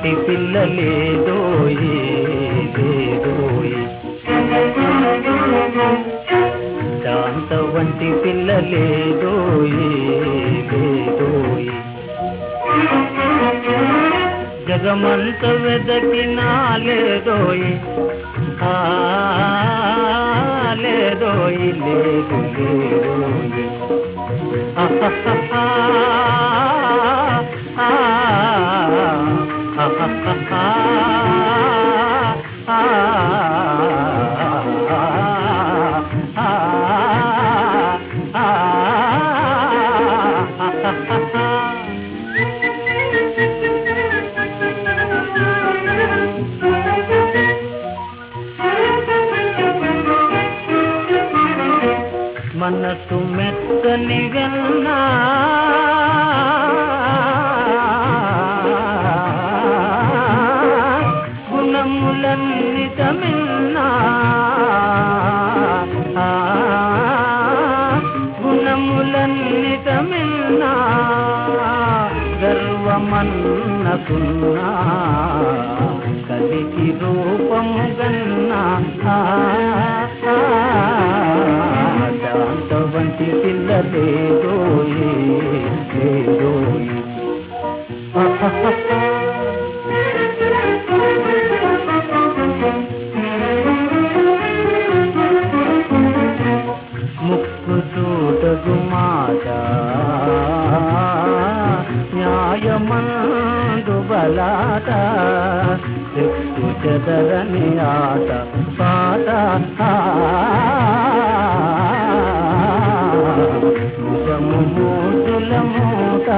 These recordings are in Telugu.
వంటి పిల్ల లేదోయి లేదోయి, శాంత వంటి పిల్ల లేదోయి లేదోయి, జగమంత వెదకినా లేదోయి లేదోయి లేదు లేదోయి. మనసు మెత్తని వెన్నా గుణములన్నీ తమిన్నా గుణములన్నీ తమిన్నా గర్వమన్నకున్నా కలికి రూపము గన్నా శాంత వంటి పిల్ల లేదోయి లేదోయి. ముక్కు చూడగు మాట న్యాయమందు బలాట, చెక్కు చెదరని ఆట పాట, నిజము మూతుల మూట,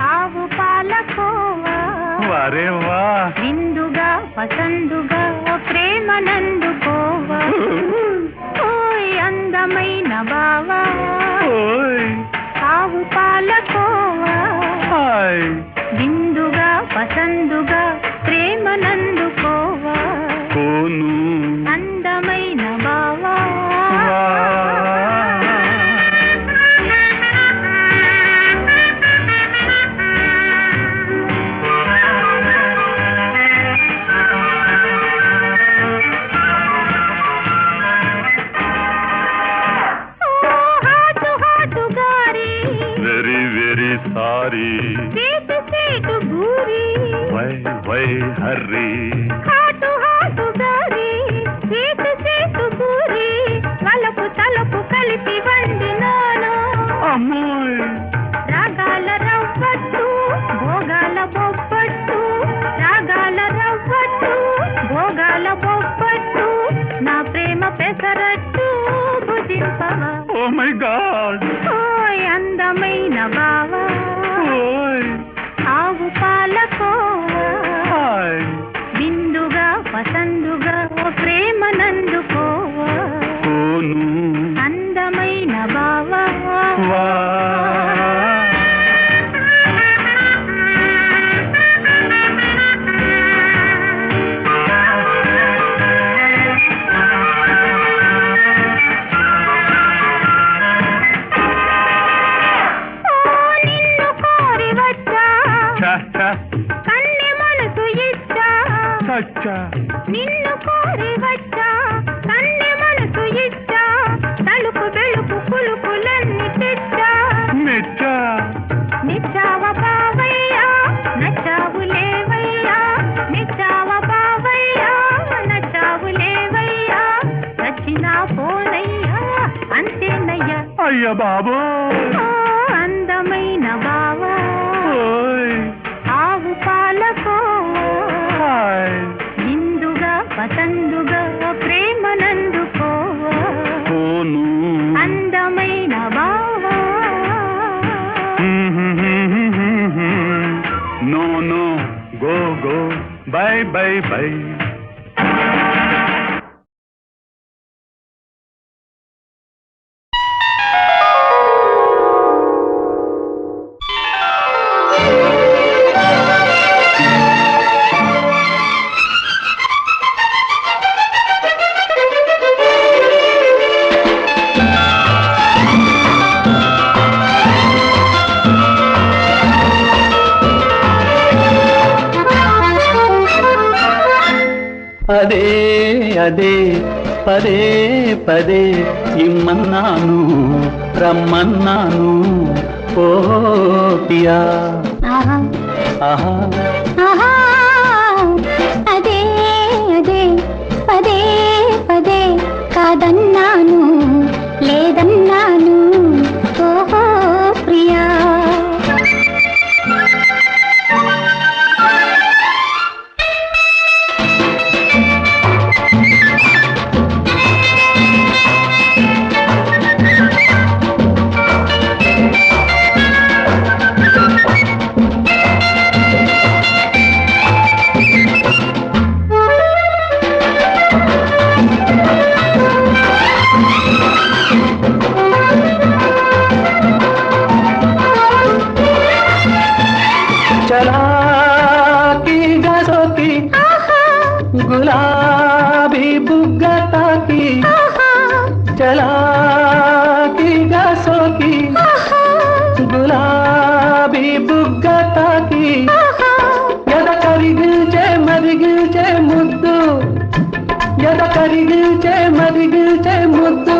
ఆవు పాలకోవా వరేవా విందుగా పసందుగా ప్రేమ నందుకోవా, ఓయ్ అందమైన బావా ఆవు పాలకోవా విందుగా పసందుగా ప్రేమ నందుకోవా, అందమైన బావా సారీ సేటు బూరి వై వై హర్రీ హాటు హాటు గారి సేటు బూరి వలపు తలపు కలిపి వండినాను అమ్మోయ్, రాగాల రవ్వట్టు భోగాల బొబ్బట్టు, రాగాల రవ్వట్టు భోగాల బొబ్బట్టు, నా ప్రేమ పెసరట్టు భుజింపవా. ఓ మై గాడ్, ఓయ్ అందమైన బావా ఆవు పాలకోవా విందుగా పసందుగా ప్రేమ నందుకోవా, అందమైన బావా కన్నె మనసు ఇచ్చా నిన్ను కోరి వచ్చా, కన్నె మనసు ఇచ్చా తలుపు బెలుపు కులుకులన్నీ తెచ్చా, నిచ్చావ బావయ్యా నచ్చావు లేవయ్యా, నిచ్చావ బావయ్యా నచ్చావు లేవయ్యా, వచ్చినా పోనయ్యా అంతేనయ్యా. అయ్య బాబో అందమైన బావా ఆవు తందుగా ప్రేమనందుకోవా కోను అందమైన బావా no no go go bye bye bye అదే అదే పదే పదే ఇమ్మన్నాను రమ్మన్నాను ఓ పియా ఆహా ఆహా ఆహా అదే అదే పదే పదే కాదన్నాను లేదన్నాను ఓహో ప్రియా చలాకీగా సోకి గులాబీ బుగ్గ తాకి చలాకీగా సోకి గులాబీ బుగ్గ తాకి ఎద కరిగిల్చే మరిగిల్చే ముద్దు ఎద కరిగిల్చే మరిగిల్చే ముద్దు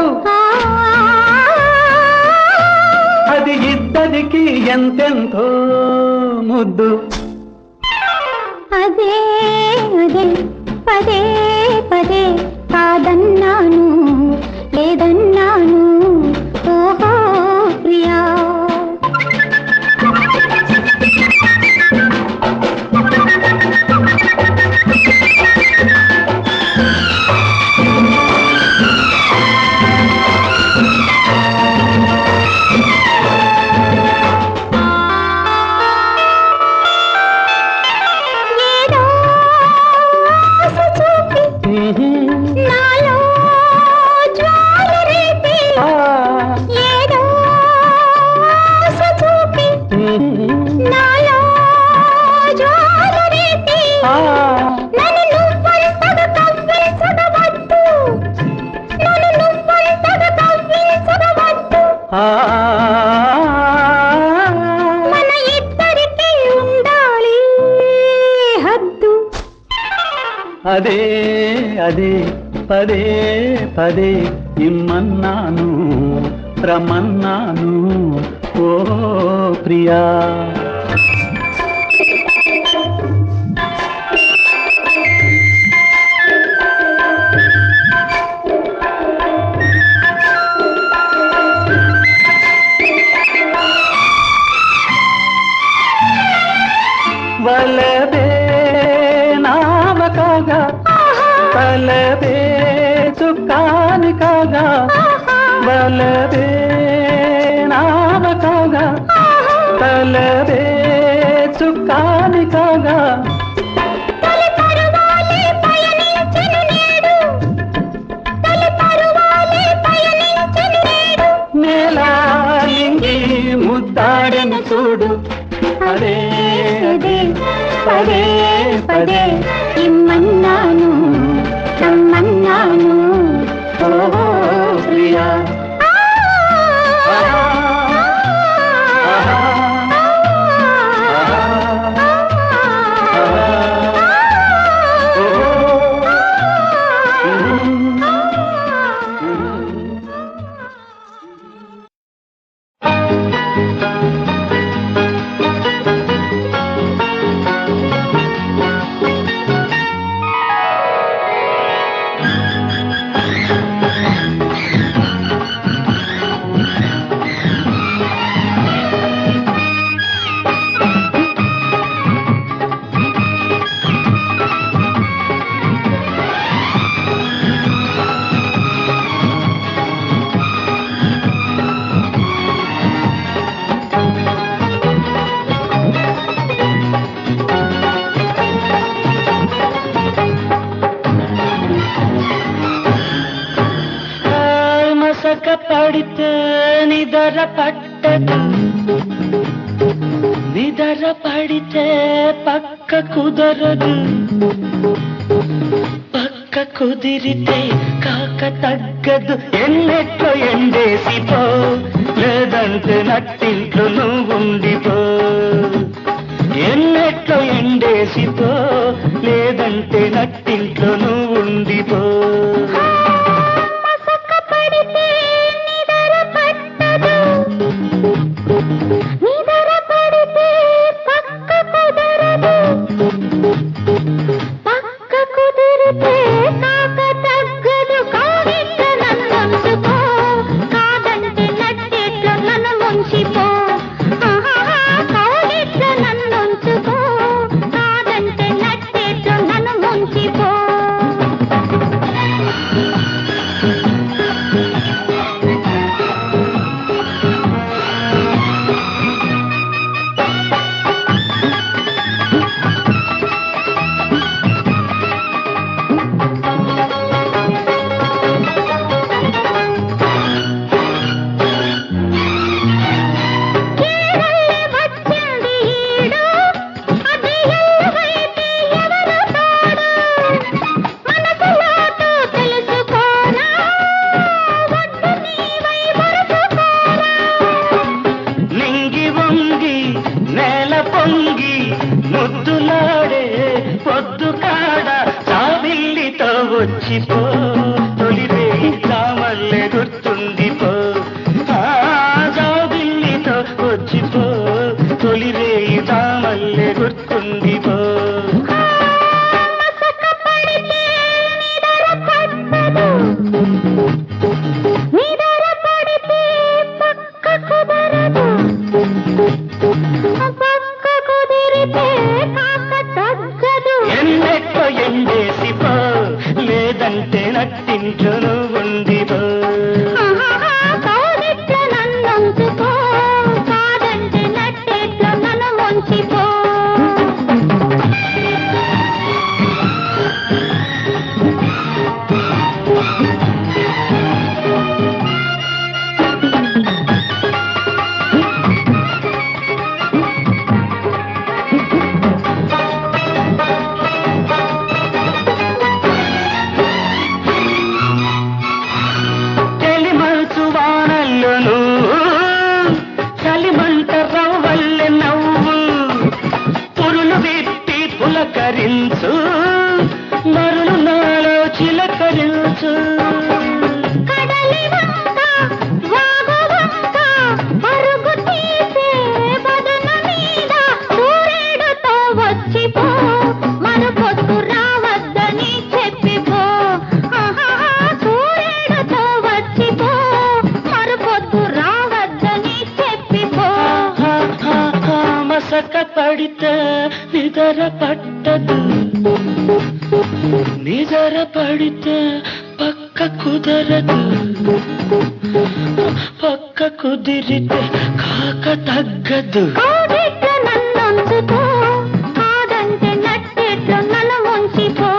అది ఇద్దరికి ఎంతెంతో ముద్దు అదే అదే పదే పదే కాదన్నాను లేదన్నాను ఓహో ప్రియా నాలో జ్వాల రేపి ఏదో ఆశ చూపి నాలో జ్వాల రేపి నన్ను నువ్వంతగా కవ్వించవద్దు నన్ను నువ్వంతగా కవ్వించవద్దు మన ఇద్దరికీ ఉండాలి హద్దు అదే అదే పదే పదే ఇమ్మన్నాను రమ్మన్నాను ఓ ప్రియా వలబే నామ కాగా తలబే చుక్కాని కాగా వలబే నామ కాగా తలబే చుక్కాని కాగా నేలాలింగి ముద్దాడను చూడు అదే అదే పదే పదే ఇమ్మన్నాను రమ్మన్నాను ఓ ప్రియా మసక పడితే నిదర పట్టదు నిదర పడితే పక్క కుదరదు పక్క కుదిరితే కాక తగ్గదు ఎన్నెట్లో ఎండేసిపో లేదంటే నట్టింట్లో నువ్వుండిపో ఎన్నెట్లో ఎండేసిపో లేదంటే నట్టింట్లో నువ్వుండిపో వచ్చిపో తొలివే రామల్లే గుర్తుండిపో జాబిల్లితో వచ్చిపో తొలివే రామల్లే గుర్తుండిపో ఎన్నెట్లో ఎండేసిపో లేదంటే నట్టింట్లో నువ్వుండిపో కాదంటే నట్టేట్లో నన్ను ముంచిపో చలిమంట రవ్వల్లె నవ్వు పురులు విప్పి పులకరించు మరులు నాలో చిలకరించు వచ్చిపో మరుపొద్దు రావద్దని చెప్పిపో సూర్యుడితో వచ్చిపో మరుపొద్దు రావద్దని చెప్పిపో మసక పడితే నిదర పట్టదు నిదర పడితే పక్క కుదరదు పక్క కుదిరితే కాక తగ్గదు నన్నుంచుకో కాదంటే నట్టేట్లో నన్ను ముంచిపో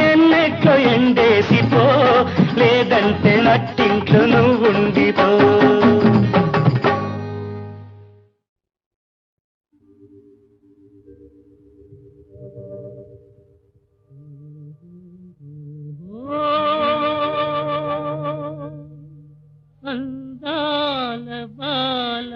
ఎన్నెట్లో ఎండేసిపో లేదంటే నట్టింట్లో నువ్వుండిపో అందాల బాల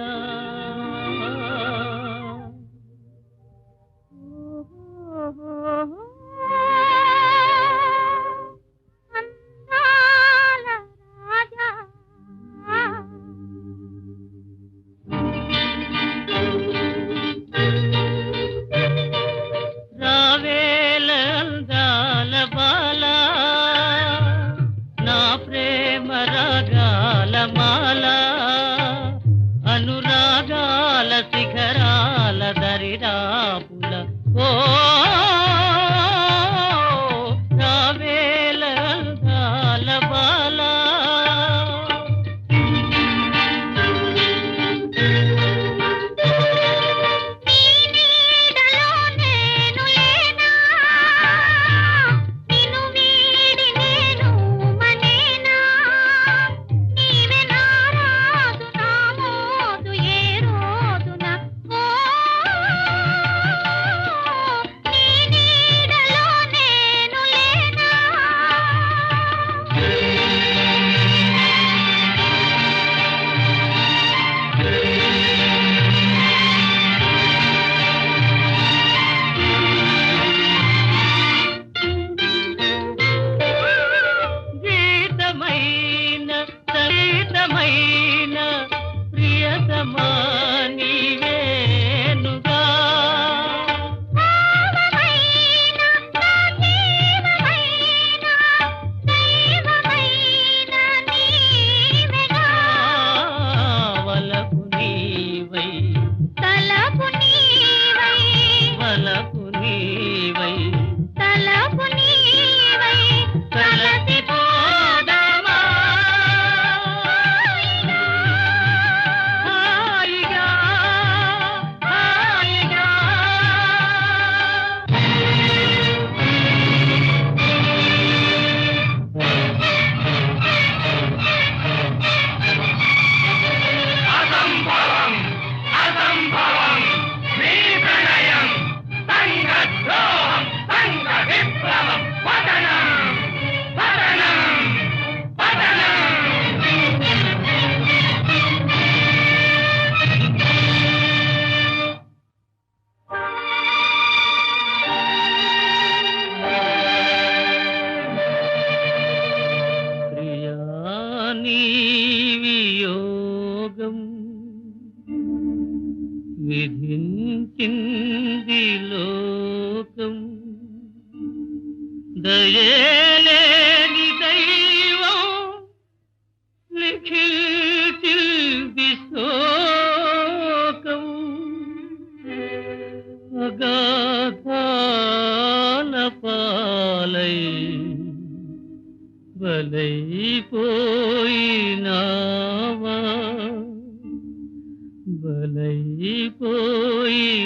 బలైపోయినావా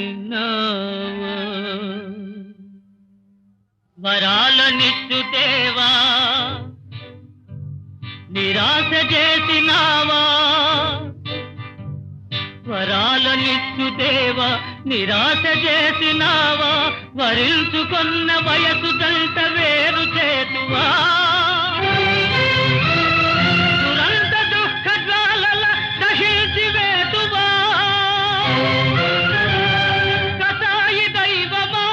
బలైపోయినావా వరాలనిచ్చుదేవా నిరాశ చేసినావా వరాలనిచ్చుదేవా నిరాశ చేసినావా వరించుకున్న వయసు దంట వేరు చేతువా దురంత దుఃఖ జ్వాలల దహించి వేతువా కసాయి దైవమా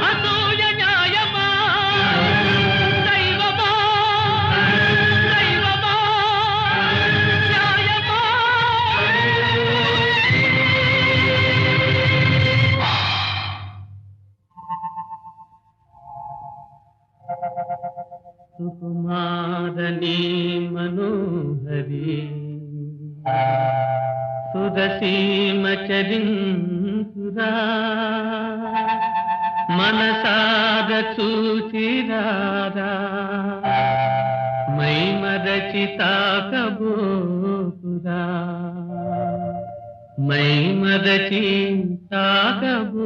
అసూయ న్యాయమా దైవమా దైవమా న్యాయమా సుకుమారని మనోహరి సుదసీమ చరించురా మనసాద చూచిరారా మై మరచి తాకబోకురా మై మరచి తాకబోకురా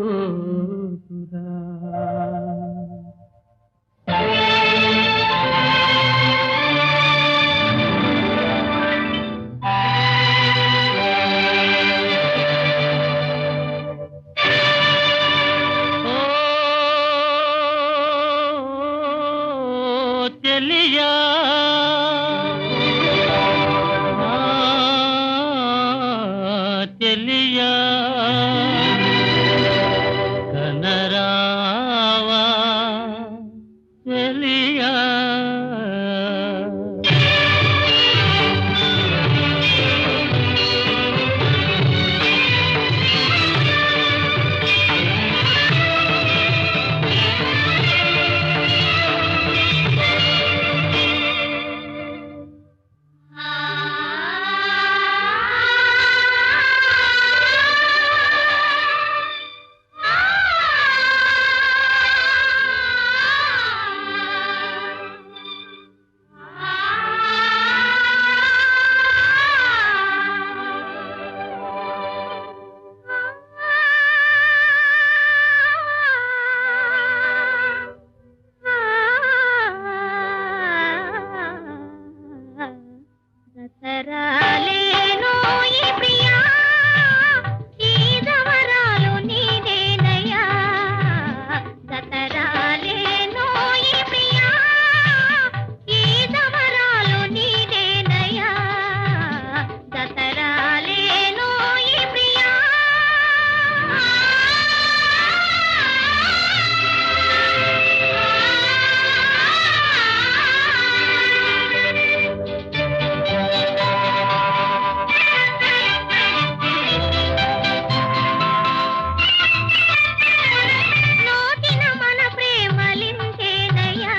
చెలియా చెలియా కనరావా చెలియా దసరాలేనో ఈ ప్రియా ఈ దవరాలు నీదేనయ్యా దసరాలేనో ఈ ప్రియా ఈ దవరాలు నీదేనయ్యా దసరాలేనో ఈ ప్రియా నోటిన మన ప్రేమలించేనయ్యా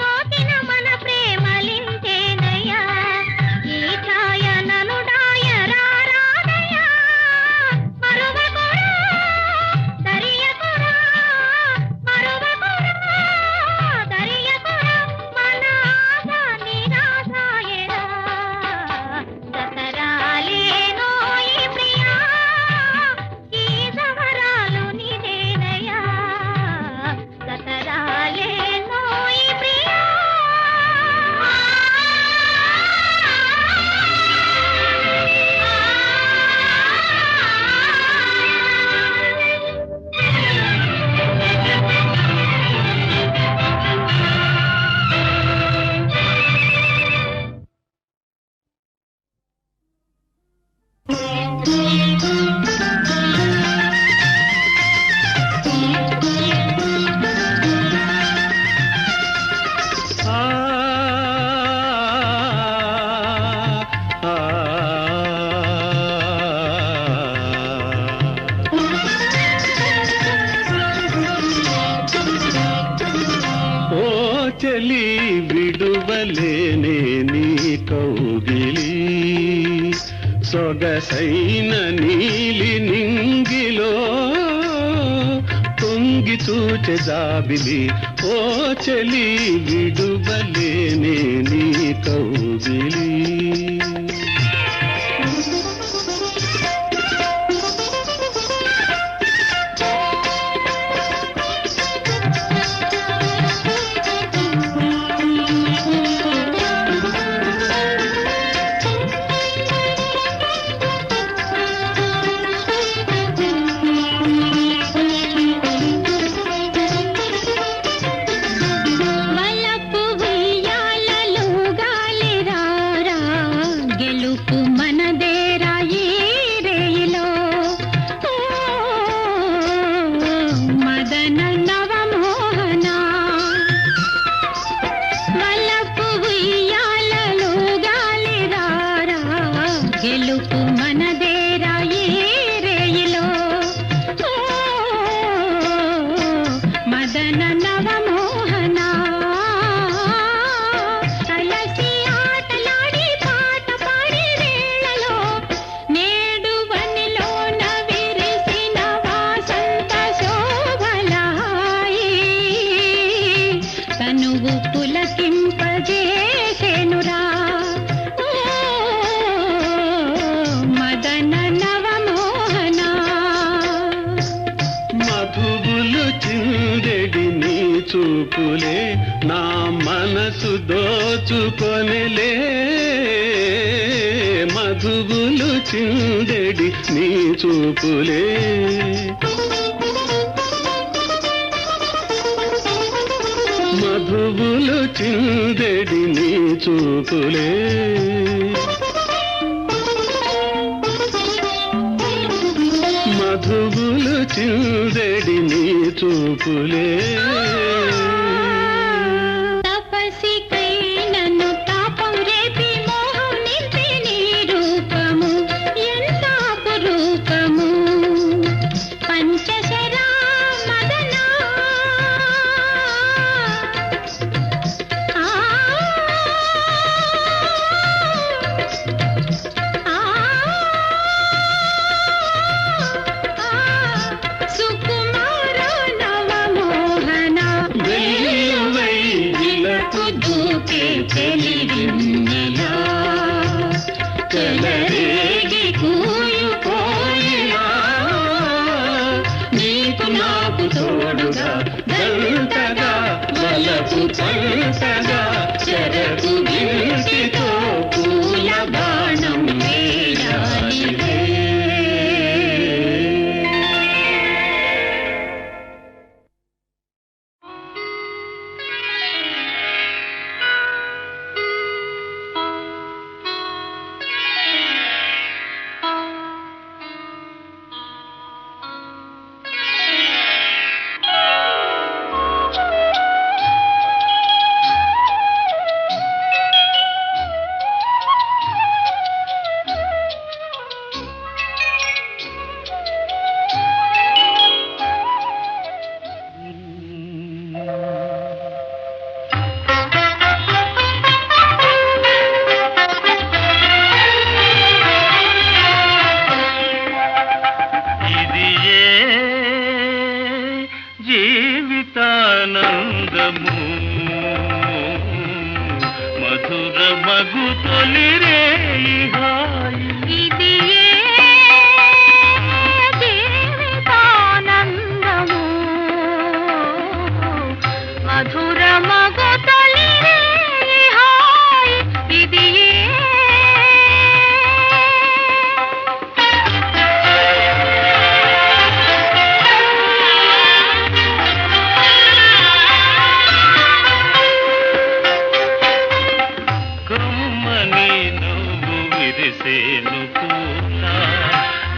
నోటిన మన ప్రేమలించేనయ్యా ఈ ఛాయ ననుడాయ రారాదయ్యా మరువకురా దరియకురా మరువకురా దరియకురా మన ఆశ నిరాశాయరా దసరాలేనో ఈ ప్రియా ఈ దవరాలు నీదేనయ్యా దసరాలేనో ఈ ప్రియా ఓ చలి విడువలేనే నీ కౌగిలి సొగసైన నీలి నింగిలో తొంగి చూచె జాబిలి ఓ చెలి విడువలేనే నీ కౌగిలి చూపులే నా మనసు దోచుకొనిలే మధువులు చిందెడి నీ చూపులే మధువులు చిందెడి నీ చూపులే మధువులు చిందెడి నీ చూపులే చెలరేగి కూయుకోయినా నీకు నాకు తోడుగా గంటగా వలపు పంటగా చెరకు గింటితో పూల బాణం వేయాలిలే జీవితానందము మధుర మగు తొలిరే హాయి ఇది జీవితానందము మధుర మగు తొలిరే హాయి ఇది విరిసేను పూల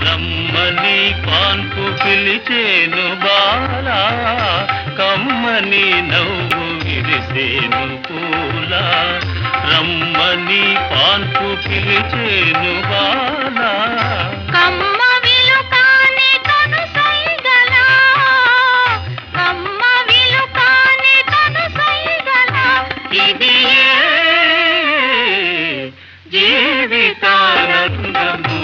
రమ్మని పాన్పు పిలిచేను బాలా కమ్మని నవ్వు విరిసేను పూల రమ్మని పాన్పు పిలిచేను బాలా కమ్మ విలుకాని కను సైగలా కమ్మ విలుకాని కను సైగలా ఇది జీవితానందము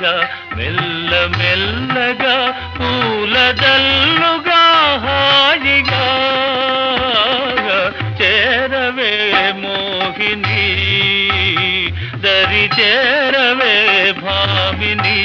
మెల్లగా మెల్ల మెల్లగా పూలదల్లుగా హాయిగా చేరవే మోహిని దరి చేరవే భామిని.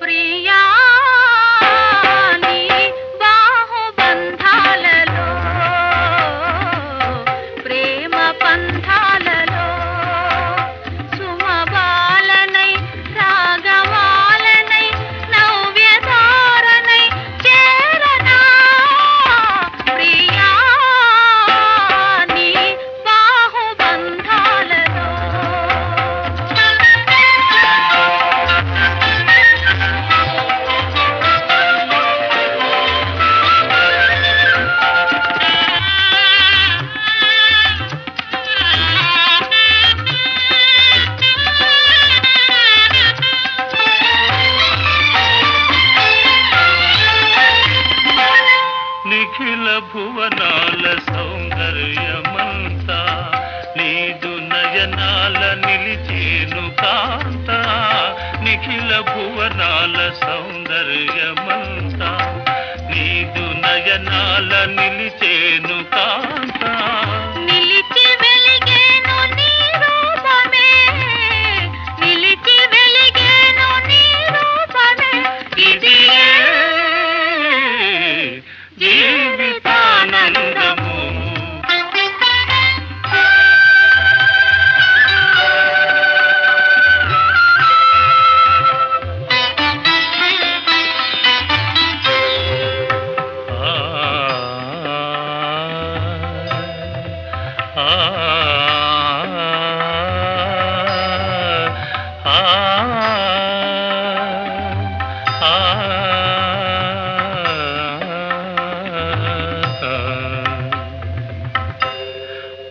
ప్రియా నీ బాహుబంధాలలో ప్రేమ పంథాలలో సుమబాలనై రాగమాలనై నవ్యధారనై చేరనా ప్రియా నీ బాహుబంధాలలో. నిఖిల భువనాల సౌందర్యమంతా నీదు నయనాల నిలిచేను కాంత. నిఖిల భువనాల సౌందర్యమంతా నీదు నయనాల నిలిచేను కాంత. నిలిచి వెలిగేను నీ రూపమే నిలిచి వెలిగేను నీ రూపమే ఇది జీవితానందము.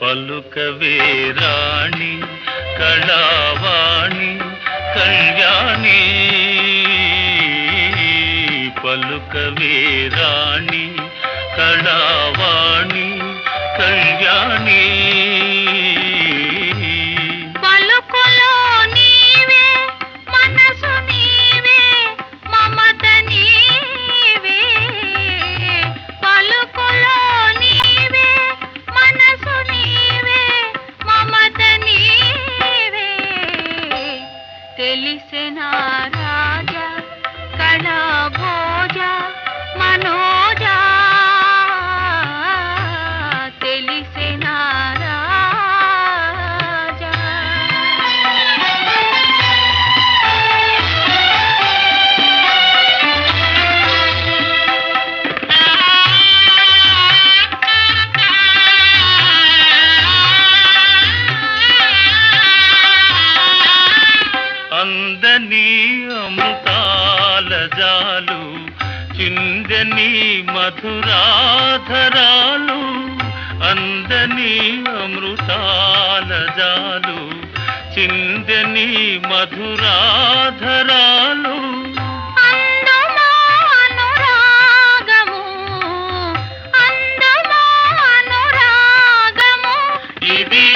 పలుకవే రాణి కళావాణి కళ్యాణి. పలుకవే రాణి కళావాణి కళ్యాణి. పలుకులో నీవే మనసు నీవే మమత నీవే పలుకులో నీవే మనసు నీవే మమత నీవే తెలిసిన రాజా కళా భోజ మనోజ తెలిసిన రాజా. అందని అమృతాల జాలు చిందని మధురాధరాలు. అందని అమృతాల జాలు చిందని మధురాధరాలు. అందమా అనురాగము అందమా అనురాగము ఇది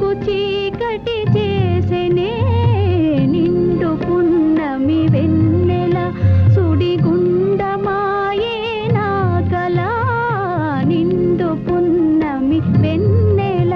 వెలుగు చీకటి చేసెనే నిండు పున్నమి వెన్నెల సుడిగుండమాయే నా కల నిండు పున్నమి వెన్నెల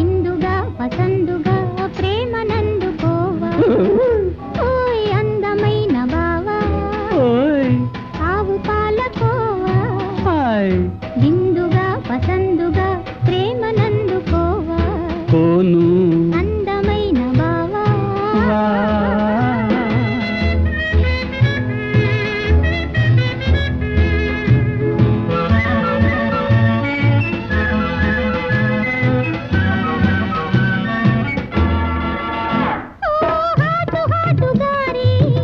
ఇందుగా పసందుగా ప్రేమ నందుకోవా ఓయ్ అందమైన బావా ఆవు పాలకోవా ఇందుగా పసందుగా ప్రేమ నందుకోవా అందమైన బావా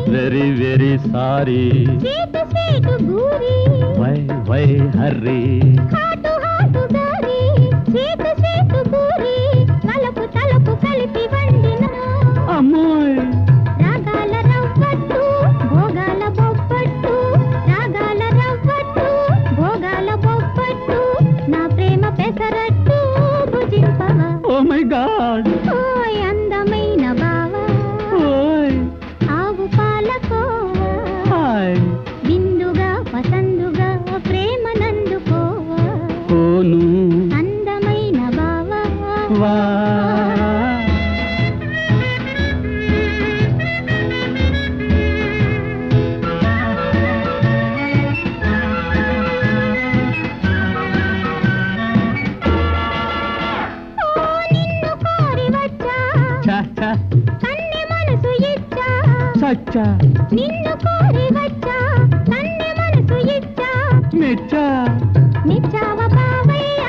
very very sorry sweet sweet guri why hurry hatu hatu gari sweet sweet guri talapu talapu kalipi vandina ammoy ragala ravvattu bogala boppattu ragala ravvattu bogala boppattu na prema pesarattu bhujimpava oh my god oy andamaina bava oy ఆవు పాలకోవా బిందుగా పసందుగా ప్రేమ నందుకోవా అందమైన బావా నిన్ను కోరి వచ్చా కన్నె మనసు ఇచ్చా సచ్చా నిన్ను కోరి వచ్చా కన్నె మనసు ఇచ్చా మెచ్చా నిచ్చావ బావయ్య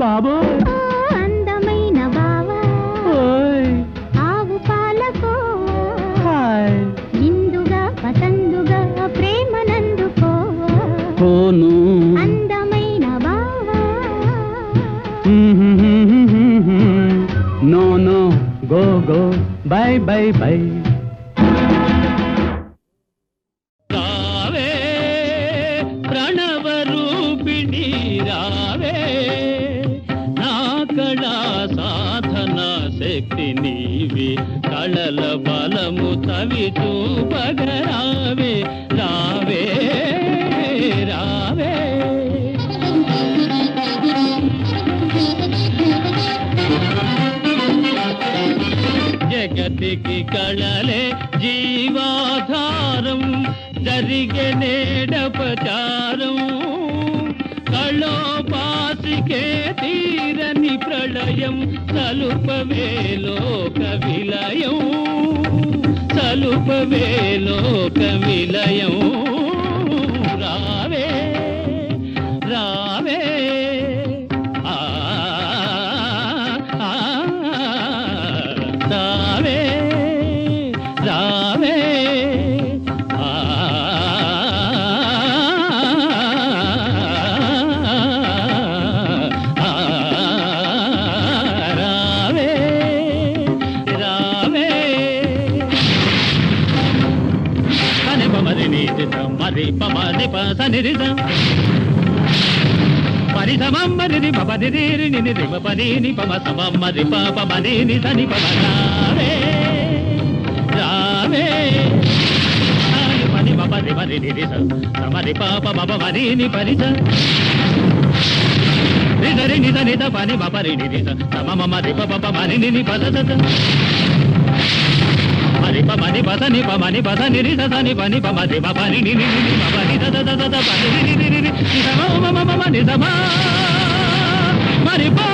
బాబు ఓ అందమైన బావా ఓయ్ ఆవు పాలకో హాయ్ ఇందుగా పసందుగా ప్రేమనందుకోవా కోను అందమైన బావా no no go go bye bye bye రావే ప్రణవ రూపిణి రావే నా కళా సాధన శక్తి నీవి కళల బలము తవి చూపగరావే రావే రావే జగతికి కళలే జీవాధారం జరిగే నేడపచారం కళోపాసికే తీరని ప్రళయం సలుపవే లోక విలయం సలుపవే లోక విలయం రావే రావే ఆ రావే రావే రావే రావే సని పమరి నీతి మరి పమని పసని మరి సమమ్మరి పపది ని పని ని పమ సమమ్మరి పమని ని సని పమ రావే రావే పని పపది మరి ని సమరి పాప మమ మరి ని పరి నిజరి నిజ నిజ పని పపరి ని సమ మమ రి పప మరి ని పద మరి పమని పదని పమని పదని రి సని పని పమది పని ని ని పని దద దద పని ని ని ని సమ మమ మమ ని సమ మరి పా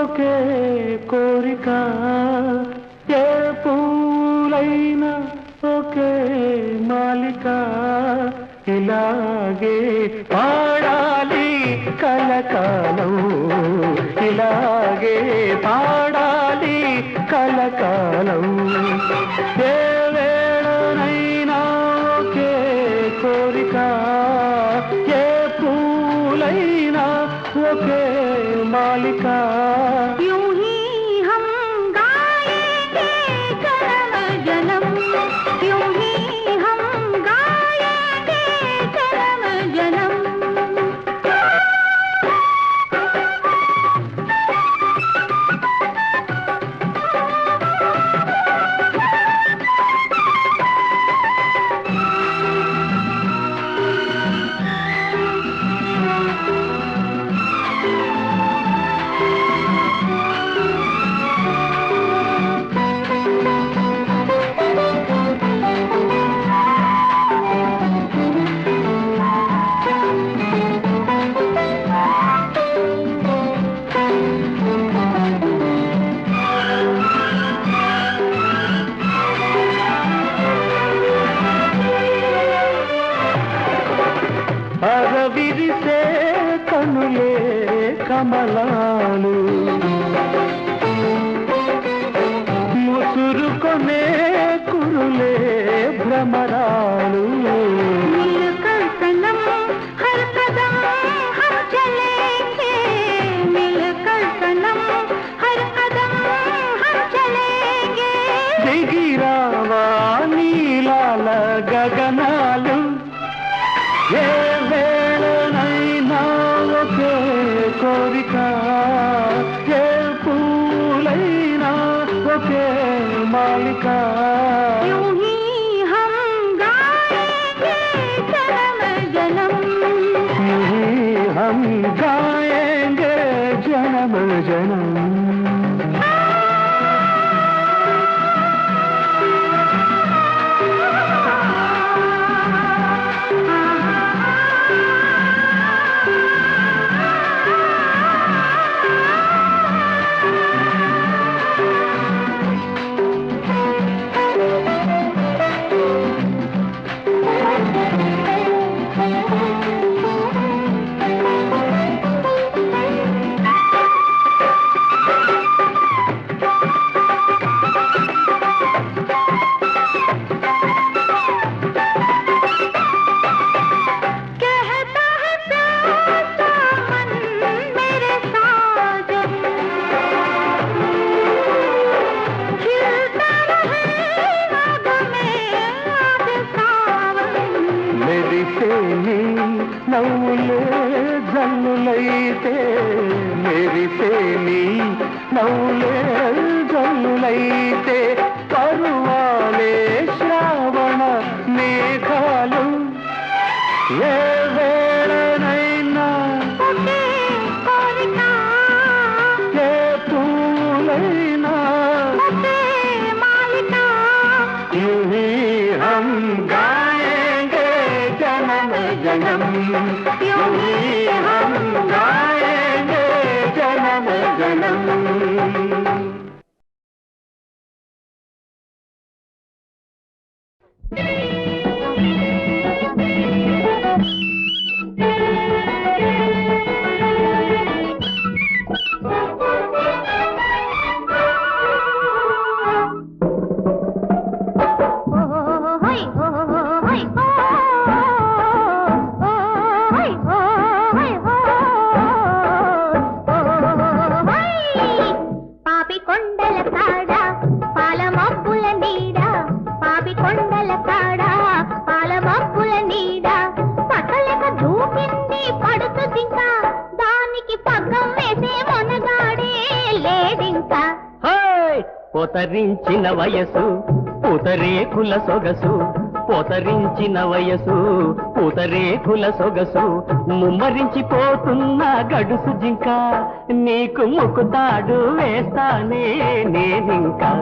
ఒకే కోరిక ఏ పూలైన ఒకే మాలిక ఇలాగే పాడాలి కలకాలం ఇలాగే పాడాలి కలకాలం ఏ వేళనైనా ఒకే కోరిక ఏ పూలైనా ఒకే मालिका यूं ही हम गाएंगे जन्म जन्म यूं ही हम गाएंगे जन्म जन्म అరవిరిసే కనులే కమలాలు ముసురుకొనే కురులే భ్రమరాలు मिलकर सनम हर कदम हम चलेंगे मिलकर ఎగిరావా నీలాల గగనాలు ఏ వేళనైనా ఒకే కోరిక ఏ పూలైనా ఒకే మాలిక यूं ही हम गाएंगे जन्म जन्म हम गाएंगे जन्म जन्म నవ్వులే జల్లులైతే మెరిసేని నవ్వులే జల్లులైతే కరువాలే శ్రావణ మేఘాలు ఏ వేళనైనా ఏ పూలైనా हम गाएंगे जन्म जन्म हम गाएंगे जन्म जन्म పోతరించిన వయసు పూతరేకుల సొగసు పోతరించిన వయసు పూతరేకుల సొగసు ముమ్మరించిపోతున్న గడుసు జింక నీకు ముక్కుతాడు వేస్తానే నేనింకా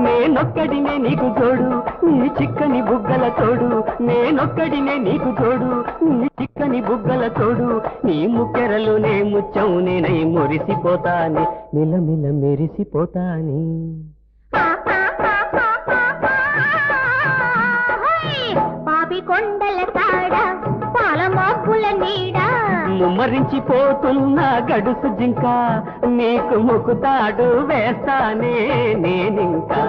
నేనొక్కడినే నీకు తోడు నీ చిక్కని బుగ్గల తోడు నేనొక్కడినే నీకు తోడు నీ చిక్కని బుగ్గల తోడు నీ ముక్కెరలోనే ముచ్చం నేనై మురిసిపోతానే మిలమిల మెరిసిపోతానే పాపి కొండల కాడ పాలమాకుల నీడ ముమ్మరించిపోతున్న గడుసు జింక నీకు ముక్కుతాడు వేస్తానే నేనింకా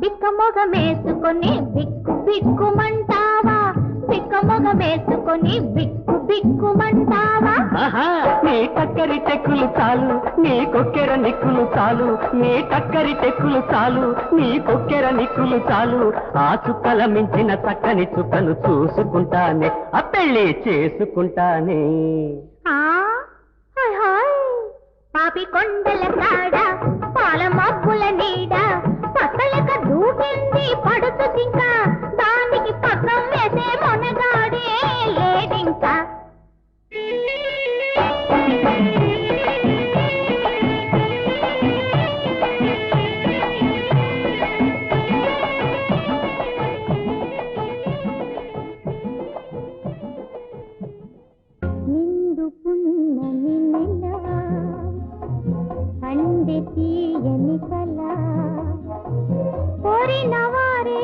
బిక్కమొగమేసుకొని బిక్కు బిక్కుమంటావా బిక్కమొగమేసుకొని బిక్కు బిక్కుమంటావా నీ నీ టక్కరి టెక్కులు చాలు నీ కొక్కెర నిక్కులు చాలు నీ టక్కరి టెక్కులు చాలు నీ కొక్కెర నిక్కులు చాలు ఆ చుక్కల మించిన చక్కని చుక్కను చూసుకుంటానే ఆ పెళ్ళి చేసుకుంటానే పాపి కొండల కాడ పాల మబ్బుల నీడ పక్కలక దూకింది పడుతుందింకా దానికి పక్కం వేసే మొనగాడే లేడింకా నిండు పున్నమి నెల పండి తీయని కల కోరిన వారే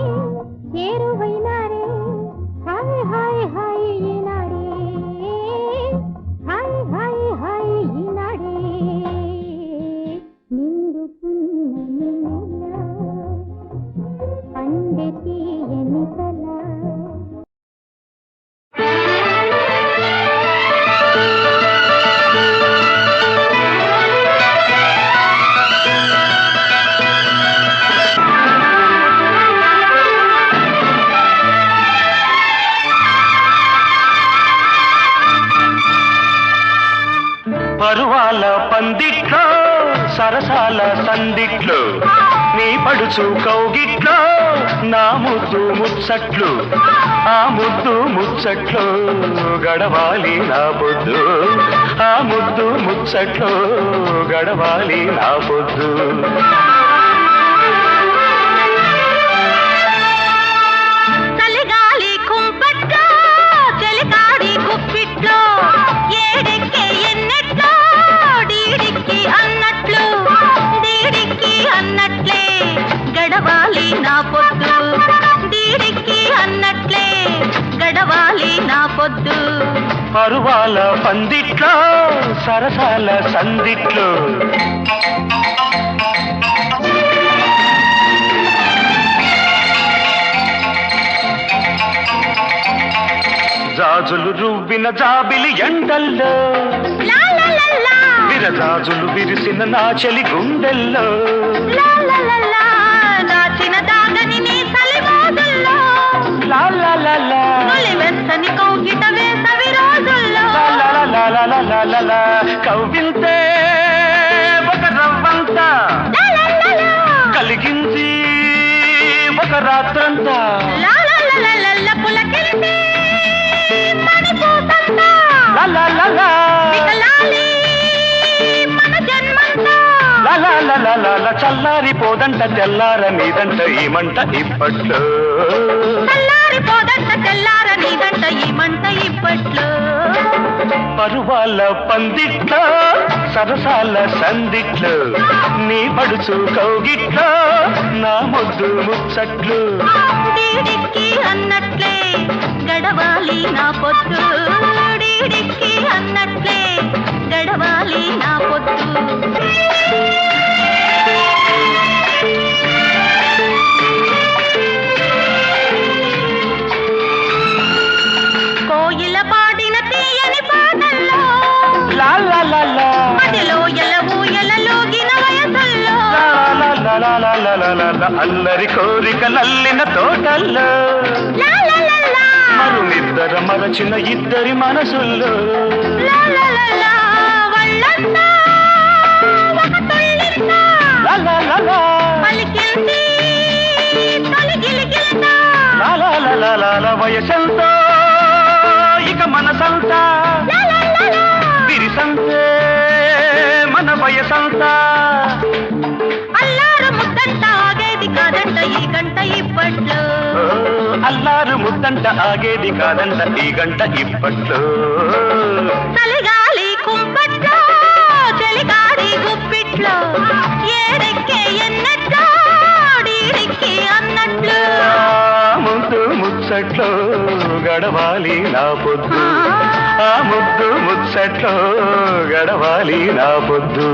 చేరువైనారే హాయ్ హాయ్ హాయ్ ఈనాడే హాయ్ హాయ్ హాయ్ ఈనాడే నిండు పున్నమి నెల పండి తీయని కల పరువాల పందిట్లో సరసాల సందిట్లో నీ పడుచు కౌగిట్లో నా ముద్దు ముచ్చట్లు ఆ ముద్దు ముచ్చట్లు గడవాలి నా పొద్దు ఆ ముద్దు ముచ్చట్లు గడవాలి నా పొద్దు చలిగాలి కుంపట్లో చలికాడి గుప్పిట్లో ఏడెక్కే ఎన్నెట్లో డీడిక్కి అన్నట్లు డీడిక్కి అన్నట్లే గడవాలి నా పొద్దు డీడిక్కి అన్నట్లే గడవాలి నా పొద్దు పరువాల పందిట్లో సరసాల సందిట్లో జాజులు రువ్విన జాబిలి ఎండల్లో విరజాజులు విరిసిన నా చెలి గుండెల్లో దాచిన దాగని నీ సలివాదుల్లో వెచ్చని కౌగిట వేసవి రోజుల్లో కవ్వింతే ఒక రవ్వంతా కలిగింది ఒక రాత్రంతా పులకింది మణిపూసంతా మన జన్మంతా చల్లారిపోదంట తెల్లార నీదంట ఈ మంట ఇప్పట్లో చల్లారిపోదంట తెల్లార నీదంట ఈ మంట ఇప్పట్లో పరువాల పందిట్లో సరసాల సందిట్లో నీ పడుచు కౌగిట్లో నా ముద్దు ముచ్చట్లు డీడిక్కి అన్నట్లే గడవాలి నా పొద్దు డీడిక్కి అన్నట్లే గడవాలి నా పొద్దు కోయిల పాడిన తీయని పాటల్లో మదిలో ఊయలలోగిన వయసుల్లో అల్లరి కోరిక నల్లిన తోటల్లో మరునిద్దర మరచిన ఇద్దరి మనసుల్లో వాళ్ళంతా ఒక తొల్లిందా పలికింది తొలిగిలిగిలిందా వయసంతో ఇక మనసంతా విరిసంతే మన వయసంతా అల్లారు ముద్దంట ఆగేది కాదంట ఈ గంట ఇప్పట్లో అల్లారు ముద్దంట ఆగేది కాదంట ఈ గంట ఇప్పట్లో చలిగాలి కుంపట్లో చలిగాడి గుప్పిట్లో ఏడెక్కే ఎన్నట్లో డీడిక్కి అన్నట్లు ముద్దు ముచ్చట్లో గడవాలి నా పొద్దు ఆ ముద్దు ముచ్చట్లో గడవాలి నా పొద్దు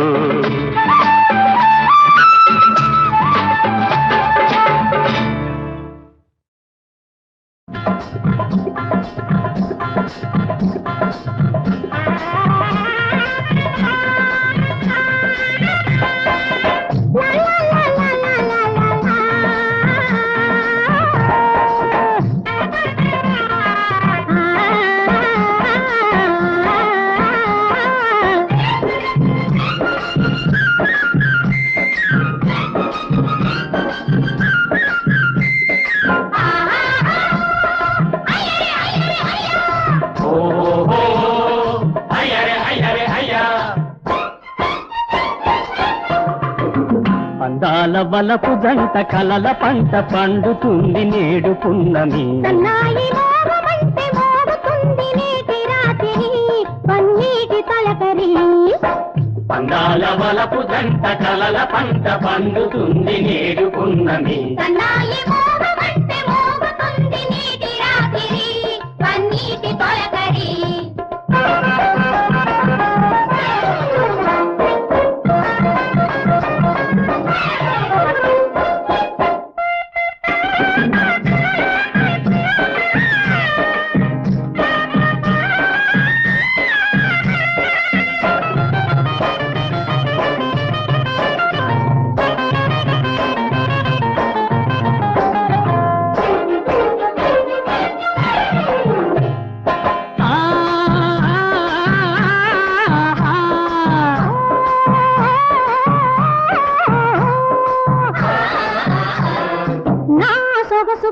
అందాల వలపు జంట కలల పంట పండుతుంది నేడు పున్నమి. సన్నాయి మోగమంటే మోగుతుంది నేటి రాత్రి పన్నీటి తలకరి. అందాల వలపు జంట కలల పంట పండుతుంది నేడు పున్నమి. సన్నాయి మోగమంటే మోగుతుంది నేటి రాత్రి పన్నీటి తలకరి.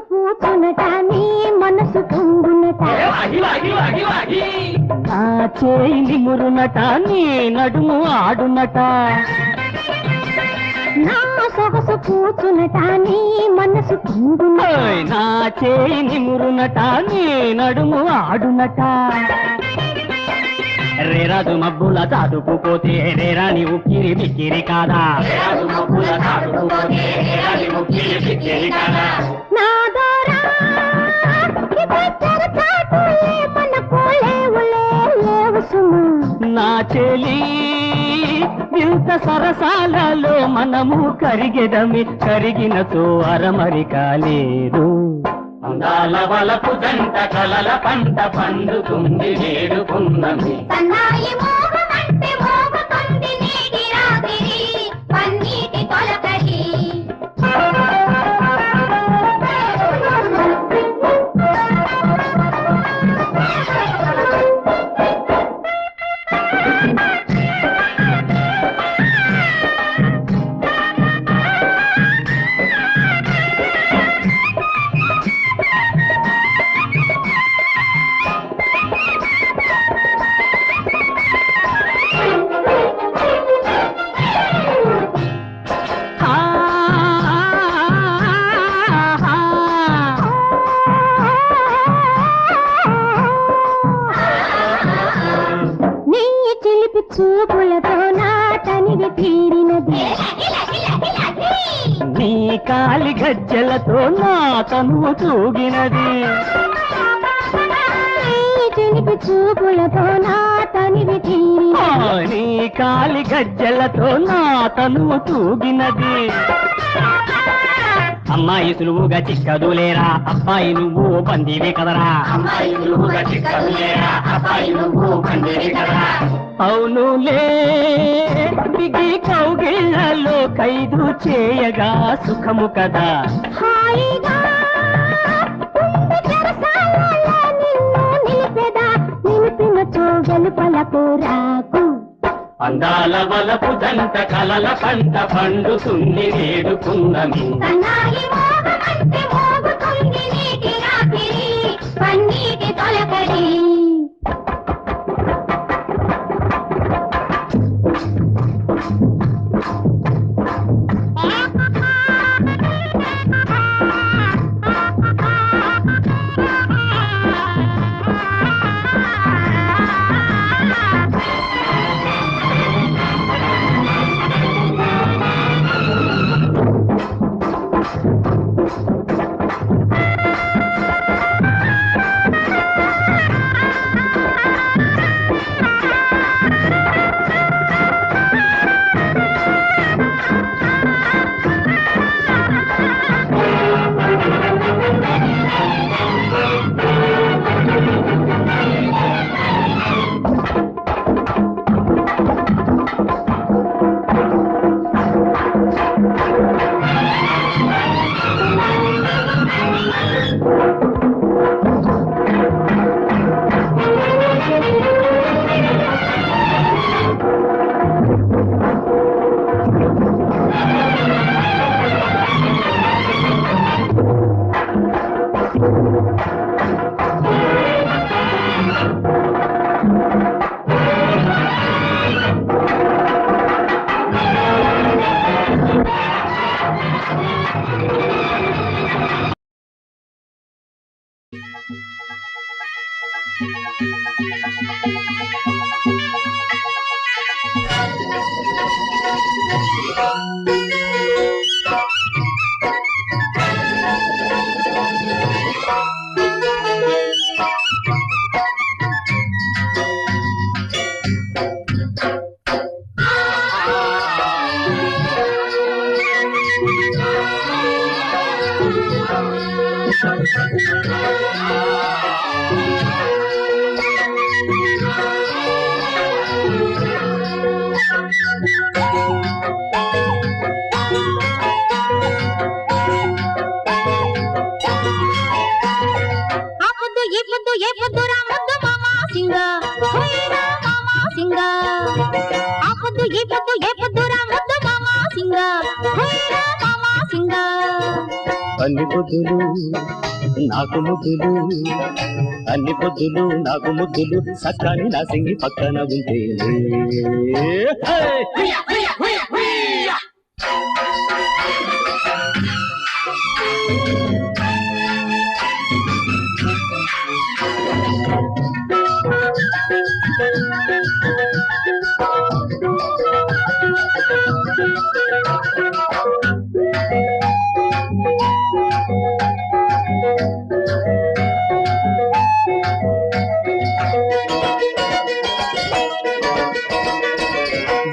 పూచునట నీ మనసు పొంగునట. నా చేయి నిమురునట నీ నడుము ఆడునట. నా సొగసు పూచునట నీ మనసు పొంగునట. నా చేయి నిమురునట నీ నడుము ఆడునట. రేరాజు మబ్బుల చాటుకుపోతే రేరాని ఉక్కిరి బిక్కిరి కాదా. నా దోరా లేవు సుమా. నా చెలి వింత సరసాలలో మనము కరిగెదమి కరిగినతో అరమరి కాలేదు. అందాల వలపు జంట కలల పంట పండుతుంది నేడు పున్నమి. సన్నాయి మోగమంటే మోగుతుంది నేటి రాత్రి పన్నీటి తొలకరి. చూపులతో నా తనివి తీరినది. నీ కాలి గజ్జలతో నా తనువు తూగినది. చిలిపి చూపులతో నా తనివి తీరినది. నీ కాలి గజ్జలతో నా తనువు తూగినది. అమ్మాయి సులువుగా చిక్కదులేరా అబ్బాయి నువ్వు బందీవి కదరా. అమ్మాయి సులువుగా చిక్కదులేరా అబ్బాయి నువ్వు బందీవి కదరా. అవునులే బిగి కౌగిళ్లలో ఖైదు చేయగా సుఖము కదా. హాయిగా నిన్ను నిలిపెదా నిలిపిన చోగలుపలకు రాకు. అందాల వలపు జంట కలల పంట పండుతుంది నేడు పున్నమి. సన్నాయి మోగమంటే మోగుతుంది నీటి రాత్రి పన్నీటి తొలకరి. అన్ని పొద్దులు నాకు ముద్దులు అన్ని పొద్దులు నాకు ముద్దులు సక్కాని నా సింగి పక్కన ఉంటే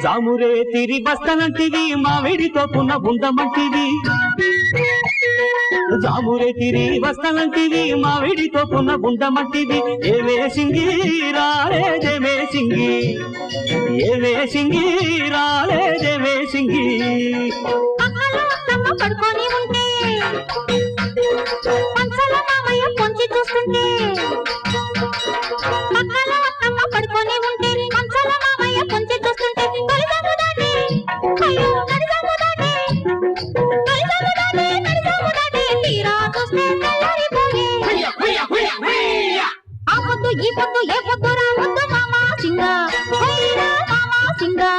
జామురే తిరి బస్తనంటివి మావిడితో పున్న ఉండమంటివి జామురే తిరి బస్తనంటివి మావిడితో పున్న ఉండమంటివి ఏవే సింగి రాలేదేమే సింగి ఏవే సింగి రాలేదేమే సింగి పడుకొని ఉంటే పంచల మామయ్య పొంచి చూస్తుంటే పక్కల అత్తమ్మ పడుకొని ఉంటే పంచల మామయ్య పొంచి చూస్తుంటే తొలిసాము దాటి అయ్యో నడిసాము దాటి తొలిసాము దాటి నడిసాము దాటి తీరా చూస్తే తెల్లారిపోయే ఆ పొద్దు ఈ పొద్దు ఏ పొద్దు రావద్దు మామా సింగా హైరా మామా సింగా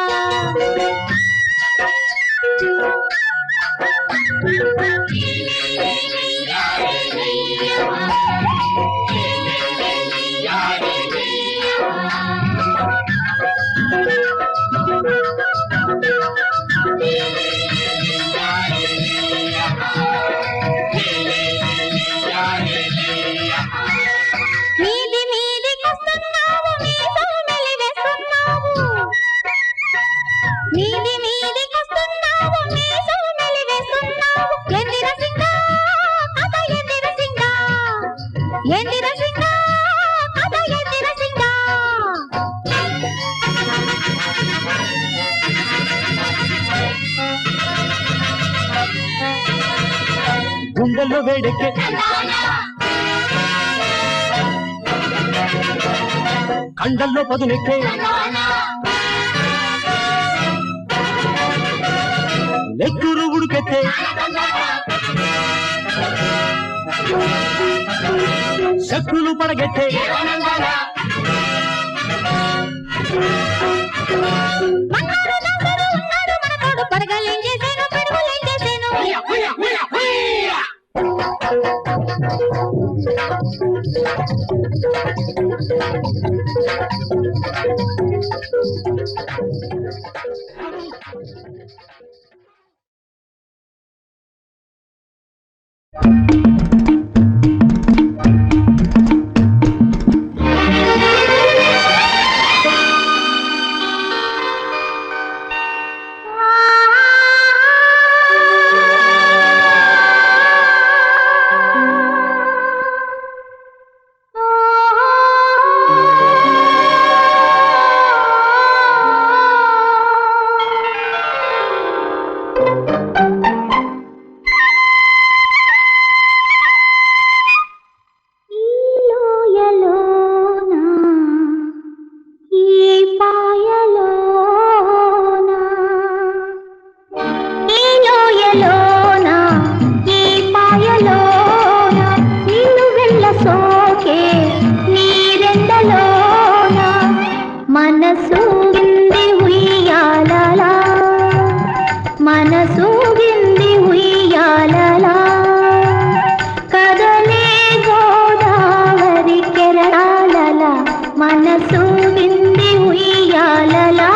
మీది మీదికొస్తున్నావు మీసలు మెలివేస్తున్నావు మీది మీదికొస్తున్నావు మీసలు మెలివేస్తున్నావు ఎందిర సింగా కథ ఎందిర సింగా ఎందిర సింగా కథ ఎందిర సింగా గుండెల్లో వేడెక్కే కండల్లో పదునెక్కే నెత్తురు ఉడుకెత్తే శక్తులు పడగెత్తే మన్నాడు నందరు ఉన్నాడు మన తోడు పడగలేం చేసేను పడుగులేం చేసేను మనసూగింది ఉయ్యాలలా కదలే గోదావరి కెరటాలలా మనసూగింది ఉయ్యాలలా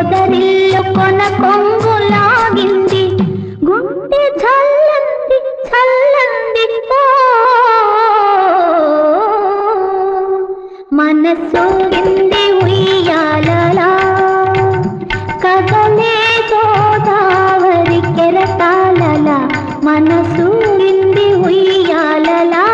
పొదరిల్లు కొన కొంగులాగింది గుండె చల్లంది చల్లంది మనసు వింది ఉయ్యాలలా కదలే గోదావరి కెరటాలలా మనసు వింది ఉయ్యాలలా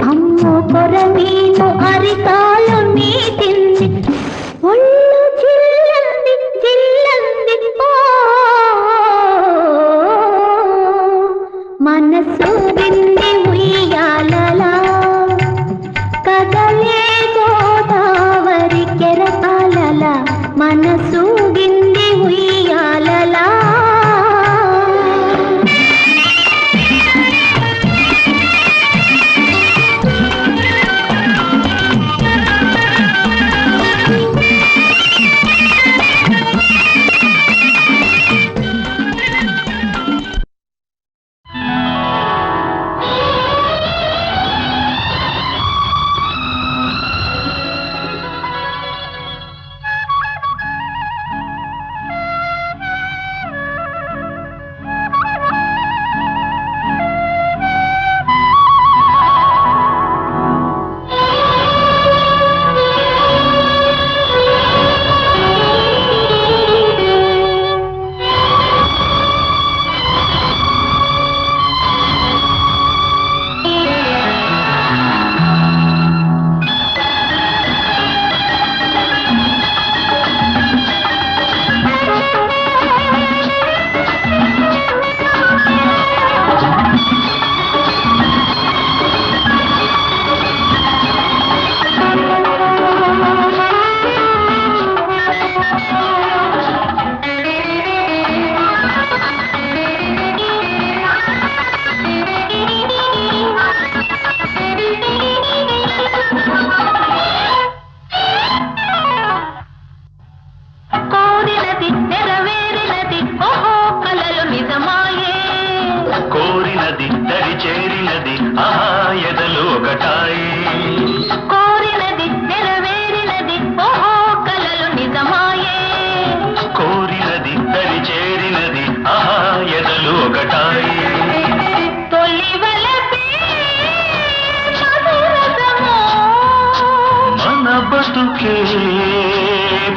అమ్మో కొరమీను అరికాలు మీటింది ఒళ్ళు చిల్లంది చిల్లంది మనసు వింది ఉయ్యాలలా కదలే గోదావరి కెరటాలలా మనసు వింది ఉయ్యాలలా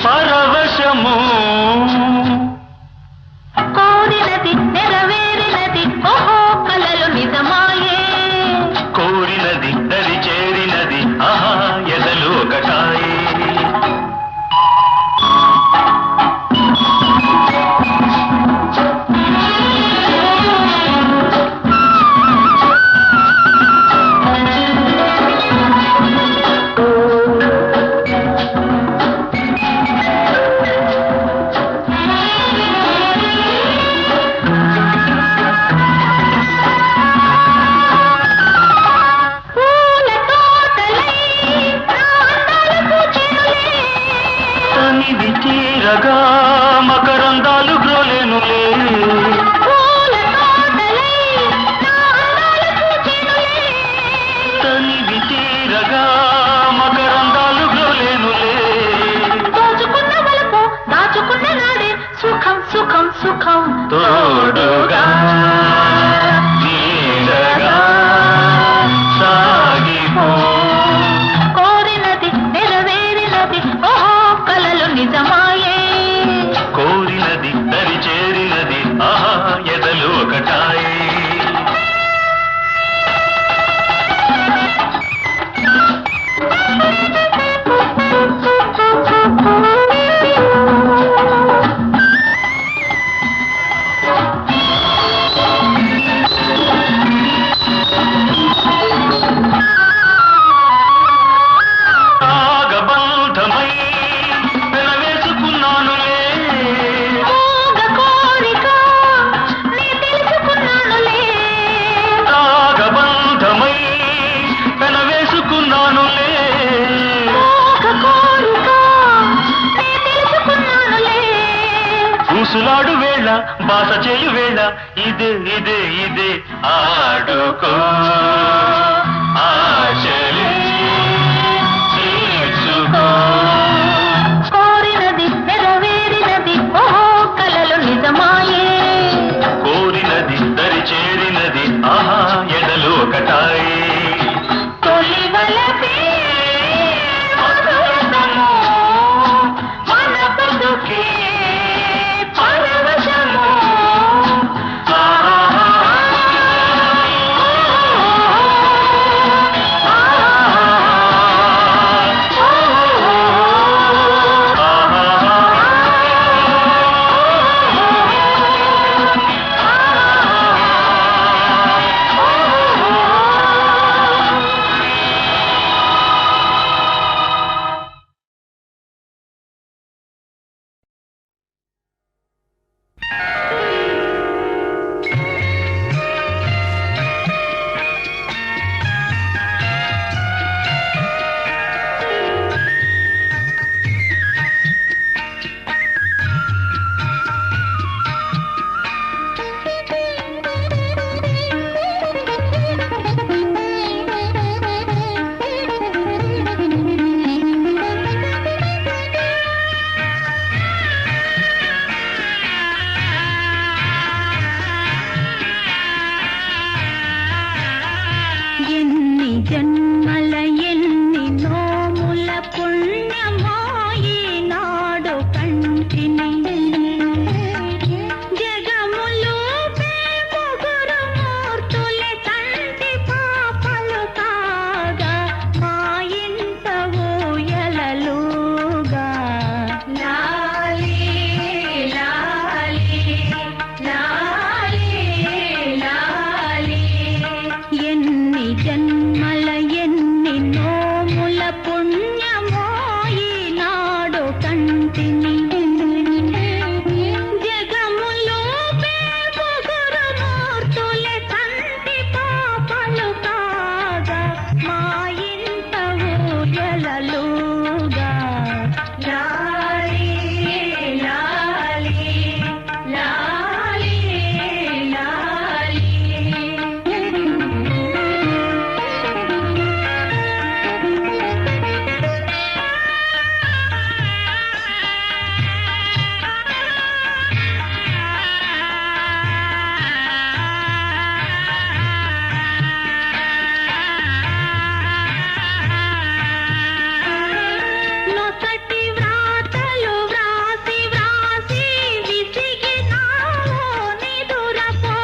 పరవశము కోరినది నెరవేరినది ఓహో కలలు నిజమాయే కోరినది దరి చేరినది ఆహా ఎదలు ఒకటాయి తీరగా మకరందాలు గ్రోలేనులే తనివి తీరగా మకరందాలు గ్రోలేనులే దోచుకున్న వలపు దాచుకున్న నాడే సుఖం సుఖం సుఖం తోడుగా నీడగా సాగిపో కోరినది నెరవేరినది ఓహో కలలు నిజమాయే కోరినది దరి చేరినది బాస చేయు వేళ ఇదే ఇదే ఇదే ఆడుకో ఆశలే తీర్చుకో కోరినది నెరవేరినది ఓ కలలు నిజమాయే కోరినది దరి చేరినది ఆహా ఎడలు ఒకటాయి తొలివలపే మధురతము మన బతుకే పరవశము ఎన్ని జన్మల ఎన్ని నోముల పుణ్యమో ఈనాడు కంటిని జగములు ముగ్గురు మూర్తులే తంటి పాపలు కాగా మా ఇంట ఊయలలుగా లాలి లాలి లాలి లాలి ఎన్ని జన్మల ఎన్ని నోముల పుణ్యమో ఈనాడు కంటిని జగములు ముగ్గురు మూర్తులే తంటి పాపలు కాగా మా ఇంట ఊయలలుగా లాలి లాలి లాలి లాలి నొసటి వ్రాతలు వ్రాసి వ్రాసి విసిగినావో నిదురపో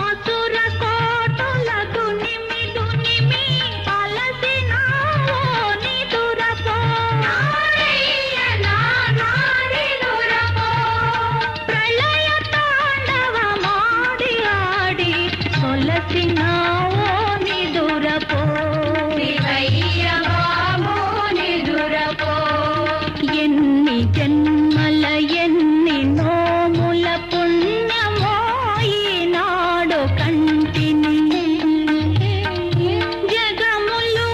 అసుర కోటుల దునిమి దునిమి అలసినావో నిదురపో ప్రళయ తాండవమాడి ఆడి సొలసినావో నిదురపో ఎన్ని జన్మల ఎన్ని నోముల పుణ్యమో ఈనాడు కంటిని జగములు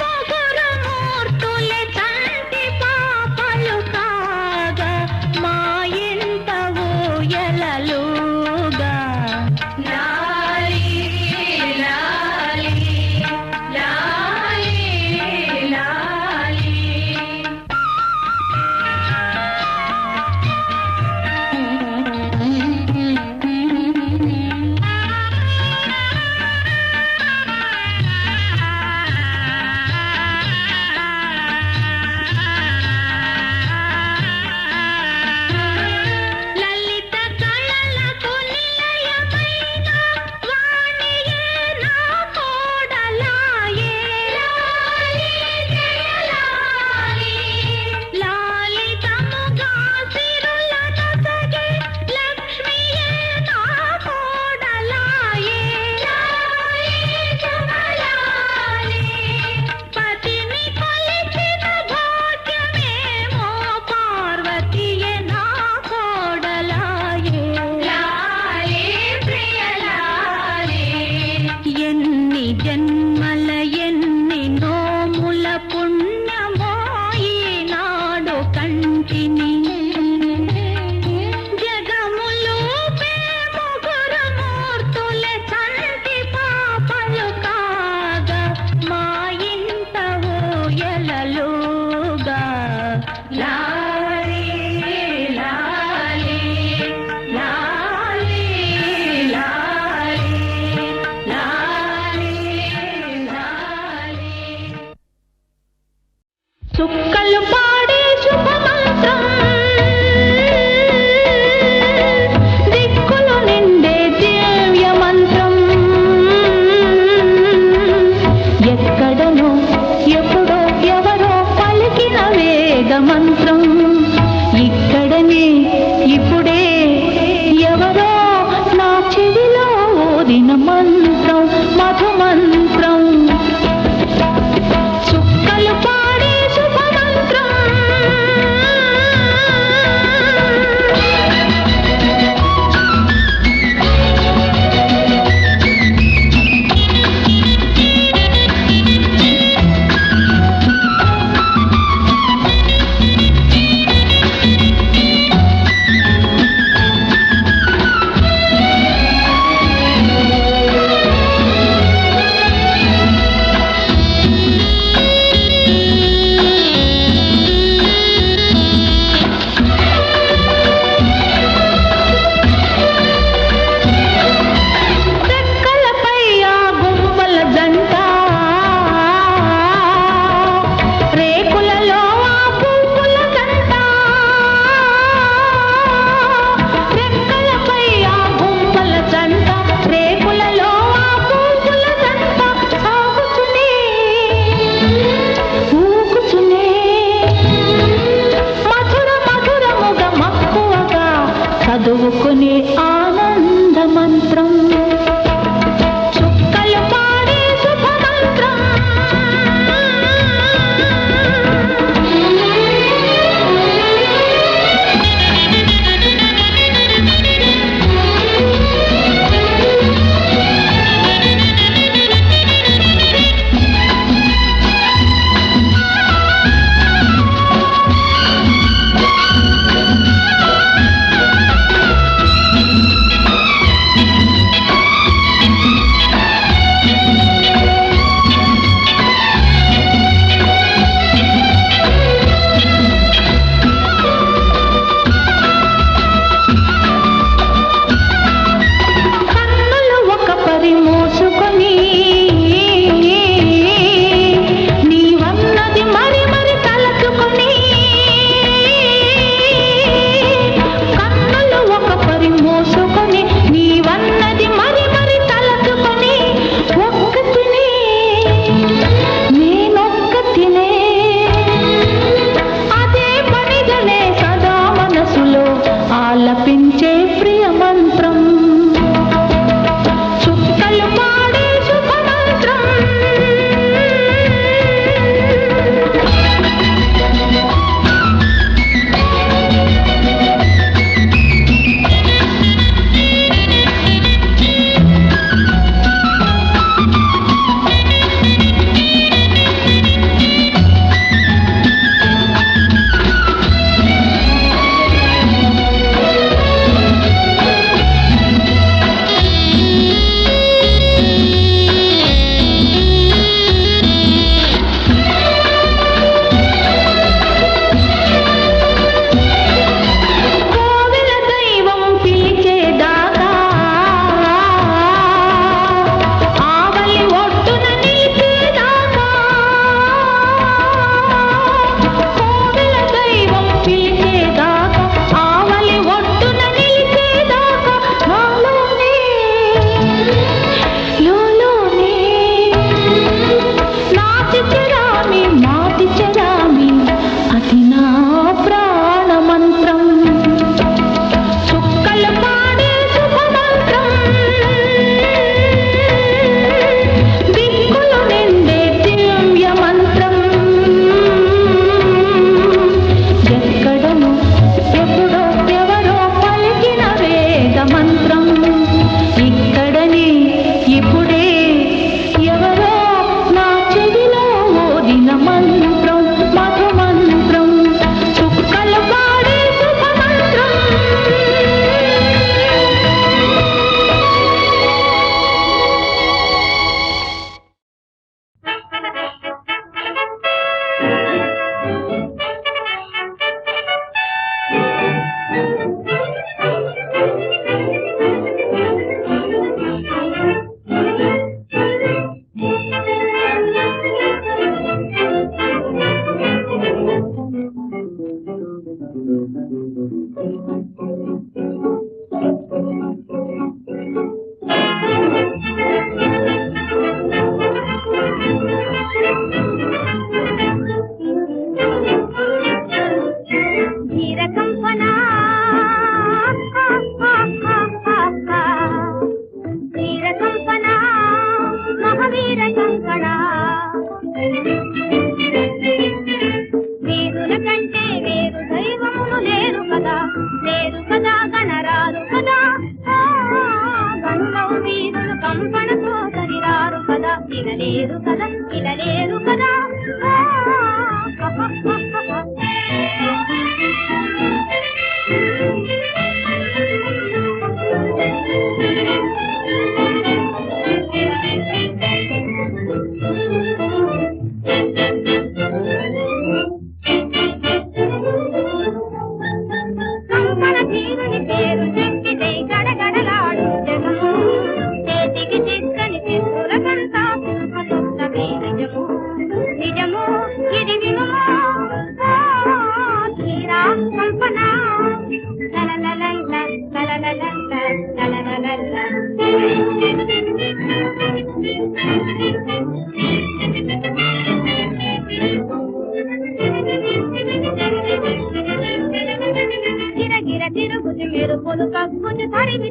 ముగ్గురు మూర్తులే తంటి పాపలు కాగా మా ఇంట ఊయలలుగా లాలి లాలి లాలి లాలి శాంతిని జగములు ముగ్గురు మూర్తుల చంటి పాపలు కాగా మా ఇంట ఊయలలుగా లాలి లాలి లాలి లాలి లాలి లాలి చుక్కలు పాడే శుభమంత్రం దిక్కులు నిండే దివ్య మంత్రం ఎక్కడనో ఎప్పుడో ఎవరో పలికిన వేద మంత్రం ఇక్కడనే ఇప్పుడే ఎవరో నా చెవిలో ఓదిన మంత్రం మధు మంత్రం చుక్కలు పాడే శుభమంత్రం ధీర కంపన ధీర కంపన మహావీర కంకణ వీరుల కంటే వేరు దైవములు లేరు కదా కనరారు కదా గంగవు వీరులు కంపనతో సరిరారు కదా ఇలలేరు కదా కంపన తీరుని పేరు చెక్కితే గడగడలాడు జగము చేతికి చిక్కని చిత్తులకంతా సింహసుత్తమే నిజము ఇది వినుము ధీరా కంపన లలలలల్ల లలలలల్ల లలలలల్ల గిరగిర తిరుగుతి మెరుపులు కక్కుచి తరిమి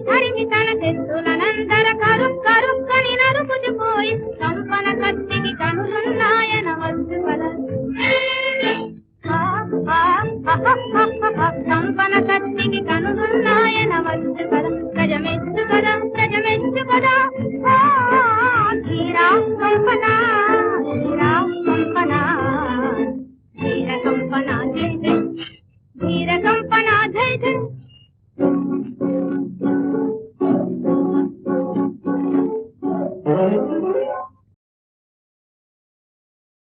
తన తెత్తులనందర కరుక్కని నరుకుచిపోయి కంపన కత్తికి కనులున్నాయన వచ్చు కదా కంపన కత్తికి కనులున్నాయన వచ్చు కదా ప్రజమెచ్చు కదా ధీరా కంపన ధీర కంపన జై జై ధీర కంపన జై జై Oh